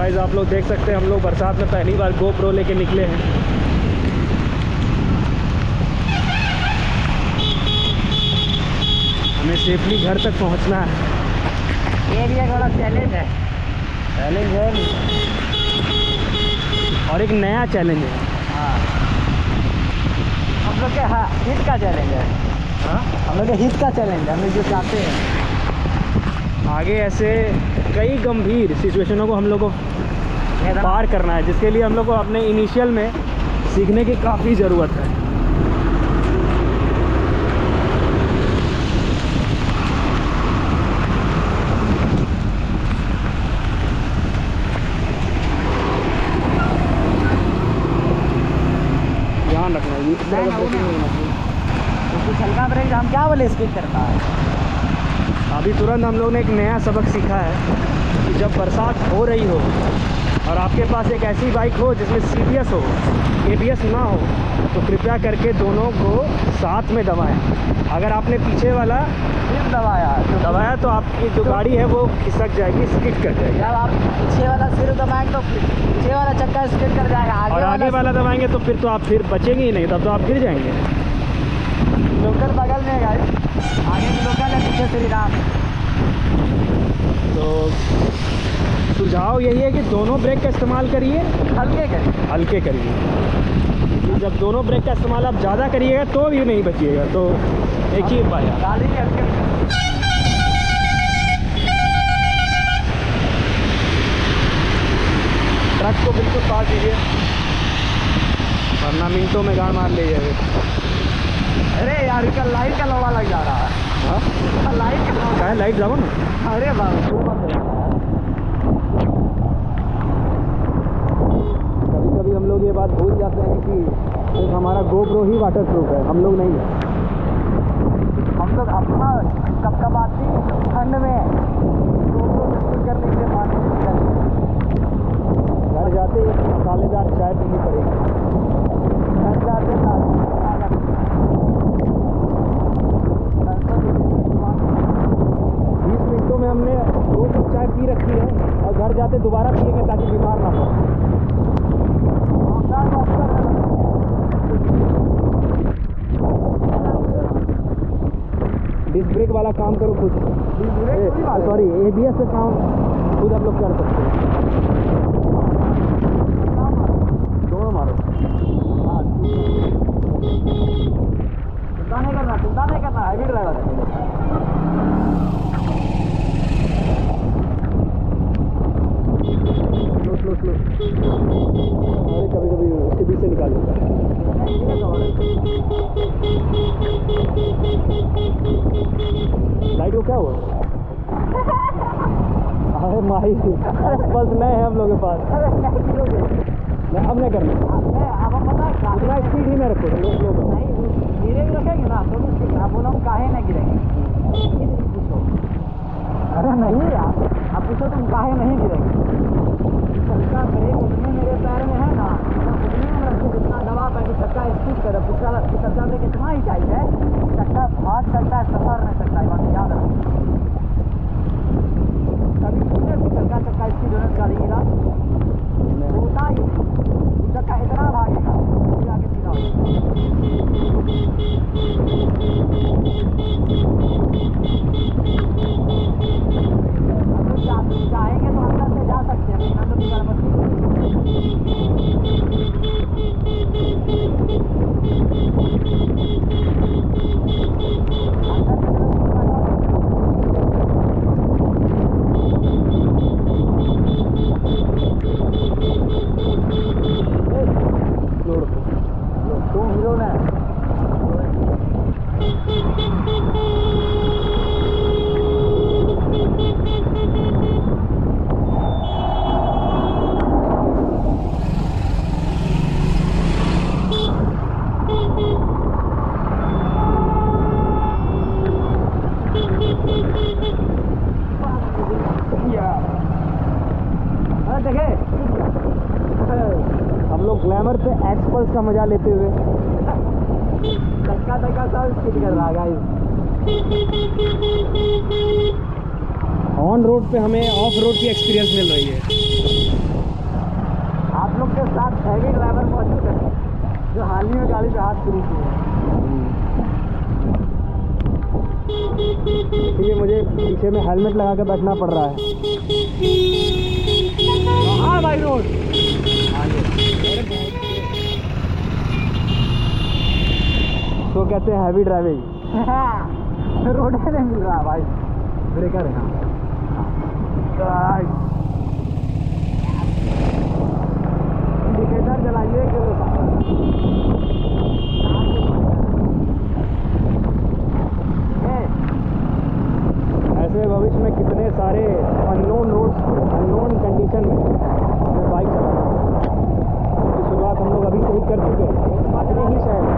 Guys आप लोग देख सकते हैं हम लोग बरसात में पहली बार GoPro लेके निकले हैं। हमें सेफली घर तक पहुंचना है। ये भी एक बड़ा चैलेंज है। और एक नया चैलेंज है। हाँ, हम लोग के हित का चैलेंज है। हाँ, हम लोग के हित का चैलेंज है। हम लोग जो चाहते हैं आगे ऐसे कई गंभीर सिचुएशनों को हम लोग को पार करना है, जिसके लिए हम लोग को अपने इनिशियल में सीखने की काफ़ी ज़रूरत है। ध्यान रखना है कुछ हल्का ब्रेक हम क्या बोले स्किप करता है। अभी तुरंत हम लोग ने एक नया सबक सीखा है कि जब बरसात हो रही हो और आपके पास एक ऐसी बाइक हो जिसमें CBS हो, ABS ना हो, तो कृपया करके दोनों को साथ में दबाएं। अगर आपने पीछे वाला दबाया तो आपकी जो गाड़ी है वो खिसक जाएगी, स्किड कर जाएगी। जब आप पीछे वाला सिर दबाएंगे तो पीछे वाला चक्का स्किड कर जाएगा। और आगे वाला दबाएंगे तो फिर तो आप फिर बचेंगे ही नहीं, तब तो आप गिर जाएंगे। लोकल बगल में गाड़ी, आगे की लोकल है, पीछे श्री राम। तो सुझाव यही है कि दोनों ब्रेक का इस्तेमाल करिए, हल्के करिए। क्योंकि जब दोनों ब्रेक का इस्तेमाल आप ज़्यादा करिएगा तो भी नहीं बचिएगा। तो एक ही उपाय है, गाड़ी ट्रक को बिल्कुल पास दीजिए वरना मिनटों में गाड़ मार लीजिए। अरे यार इसका लाइट का लोड़ा लग जा रहा है। हाँ, लाइट जाओ ना। अरे बाबा कभी कभी हम लोग ये बात भूल जाते हैं कि सिर्फ हमारा GoPro ही वाटर प्रूफ है, हम लोग नहीं है। हम लोग अपना कपकपाती ठंड में GoPro करने के लिए पानी में निकल घर जाते ही मसालेदार चाय पीनी पड़ेगी। घर जाते 20 मिनटों में हमने 2 कप चाय पी रखी है और घर जाते दोबारा पिएंगे ताकि बीमार ना हो। डिस्क ब्रेक वाला काम करो खुद। सॉरी, ABS से काम खुद आप लोग कर सकते हैं। दोनों मारो। चिंता नहीं करना हैवी ड्राइवर है। स्लो। अरे कभी कभी उसके बीच से निकाल देता है। लाइट को क्या हुआ? अरे माही बस नए हैं हम लोग के पास। अब नहीं करना, उतना स्पीड ही में रखो। धीरे भी रखेंगे ना तो आप बोलो हम काहे नहीं गिरेंगे। अरे नहीं यार, आप पूछो तुम काहे नहीं गिरेंगे। चक्का ब्रेक उतने मेरे पैर में है ना, उतने में रखो जितना दबा पाए चक्का स्किप करे। चक्का ब्रेक इतना ही चाहिए, चक्का भाग सकता है, सफर नहीं सकता है। बात याद रखो, कभी चक्का स्किप होने गाड़ी गिरा होता ही चक्का इतना भागेगा आगे सीधा चाहेंगे तो अंदर से जा सकते हैं, अंदर की हम लोग ग्लैमर पे एक्सपल्स का मजा लेते हुए धक्का सब स्किड कर रहा है गाइस। ऑन रोड पे हमें ऑफ रोड की एक्सपीरियंस मिल रही है। के साथ हैवी ड्राइवर मौजूद है जो हाल ही में गाड़ी पे हाथ शुरू किए हैं। इसलिए मुझे पीछे में हेलमेट लगा के बैठना पड़ रहा है। हाँ भाई रोड तो कहते हैं हैवी ड्राइविंग। रोड ही नहीं मिल रहा भाई। ब्रेकर है यहाँ। इंडिकेटर जलाइए कि ऐसे भविष्य में कितने सारे अननोन रोड्स, अननोन कंडीशन में हमें बाइक चलाना है। इसकी शुरुआत हम लोग अभी से ही कर चुके हैं अपने ही शहर में।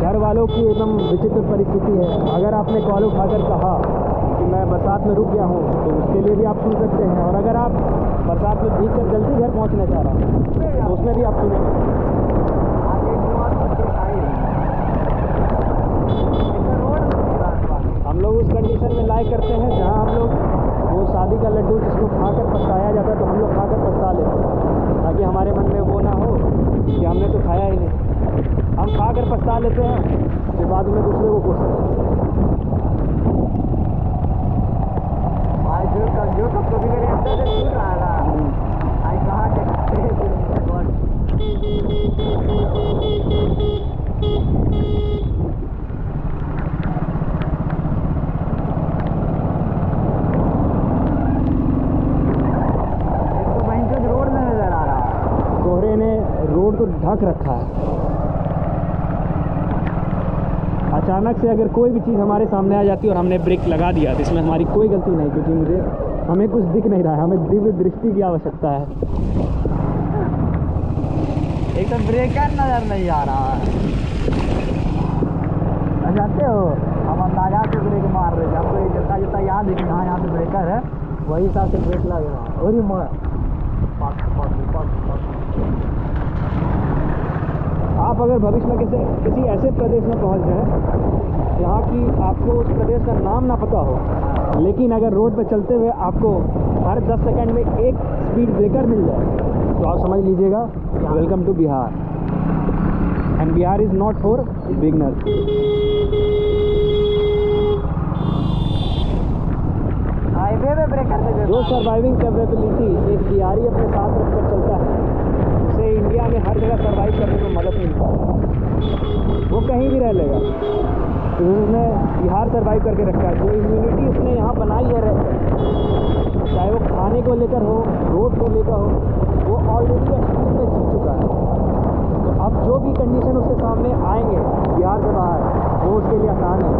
घर वालों की एकदम विचित्र परिस्थिति है। अगर आपने कॉल उठाकर कहा कि मैं बरसात में रुक गया हूँ तो उसके लिए भी आप सुन सकते हैं, और अगर आप बरसात में भीग कर जल्दी घर पहुँचना चाह रहा हूँ तो उसमें भी आप सुनेंगे। हम लोग उस कंडीशन में लाइक करते हैं जहाँ हम लोग वो शादी का लड्डू जिसको खाकर पछताया जाता है तो हम लोग खाकर पछता लेते हैं, ताकि हमारे मन में वो ना हो कि हमने तो खाया ही नहीं। हम खा कर पछता लेते हैं, फिर बाद में दूसरे को कोसते हैं। भाई जो कभी मेरे अंदर से छूट रहा था आई कहा कि रोड में नजर आ रहा है। कोहरे ने रोड को ढक रखा है। अचानक से अगर कोई भी चीज़ हमारे सामने आ जाती है और हमने ब्रेक लगा दिया तो इसमें हमारी कोई गलती नहीं, क्योंकि हमें कुछ दिख नहीं रहा है। हमें दिव्य दृष्टि की आवश्यकता है। एक तो ब्रेकर नजर नहीं आ रहा है। जानते हो हम अंदाजा से ब्रेक मार रहे थे, हमको जितना जितना याद है कि हाँ यहाँ पे ब्रेकर है वही हिसाब से ब्रेक लग रहा है। और ये आप अगर भविष्य में किसी ऐसे प्रदेश में पहुंच जाएं जहाँ की आपको उस प्रदेश का नाम ना पता हो, लेकिन अगर रोड पे चलते हुए आपको हर 10 सेकंड में एक स्पीड ब्रेकर मिल जाए तो आप समझ लीजिएगा welcome to Bihar. And Bihar is not for beginners. Highway में ब्रेकर से जो सर्वाइविंग कैपेबिलिटी एक बिहारी अपने साथ रखकर चलता है उसे इंडिया में हर जगह सर्वाइव करने में मदद मिलता है। वो कहीं भी रह लेगा। तो उसने बिहार सर्वाइव करके रखा है। जो इम्यूनिटी उसने यहाँ बनाई है रहकर, चाहे वो खाने को लेकर हो, रोड को लेकर हो, वो ऑलरेडी एक्सट्रीम में जी चुका है। तो अब जो भी कंडीशन उसके सामने आएंगे बिहार से बाहर, वो उसके लिए आसान है।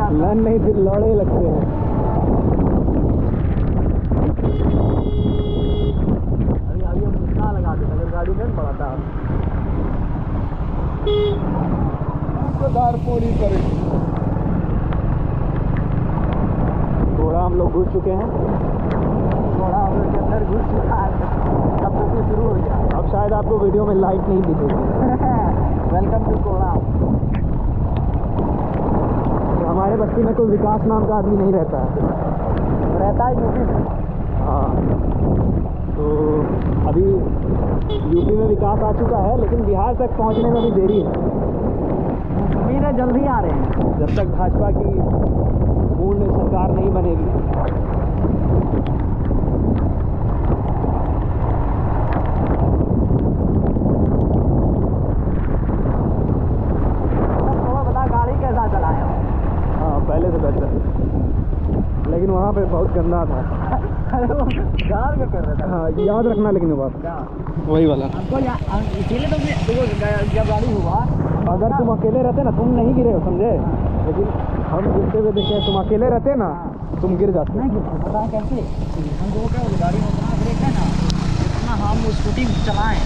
लन नहीं फिर लौड़े लगते हैं। अभी हम कितना लगा देते अगर गाड़ी नहीं बढ़ाता पूरी करें। थोड़ा हम लोग घुस चुके हैं। थोड़ा हम लोग के अंदर घुस चुका है। अब तो शुरू हो गया। अब शायद आपको वीडियो में लाइट नहीं दिखेगी। वेलकम टू कोड़ा। हमारे बस्ती में कोई विकास नाम का आदमी नहीं रहता है। रहता है यूपी में। हाँ तो अभी यूपी में विकास आ चुका है, लेकिन बिहार तक पहुंचने में भी देरी है। उम्मीद है जल्दी आ रहे हैं। जब तक भाजपा की पूर्ण सरकार नहीं बनेगी। तो बता गाड़ी कैसा चलाया? हाँ, पहले से बेहतर, लेकिन वहाँ पे बहुत गंदा था। अरे वो कार में कर रहा था। हाँ, याद रखना लेकिन वो बात क्या? वही वाला। हमको इसीलिए तो जब गाड़ी हुआ, अगर तुम अकेले रहते ना, तुम नहीं गिरे हो, समझे? लेकिन हम गिरते हुए देखे, तुम अकेले रहते ना, तुम गिर जाते। नहीं गिरते, पता है कैसे? हम लोगों का गाड़ी में उतना ब्रेक है ना, इतना हम स्कूटी चलाएं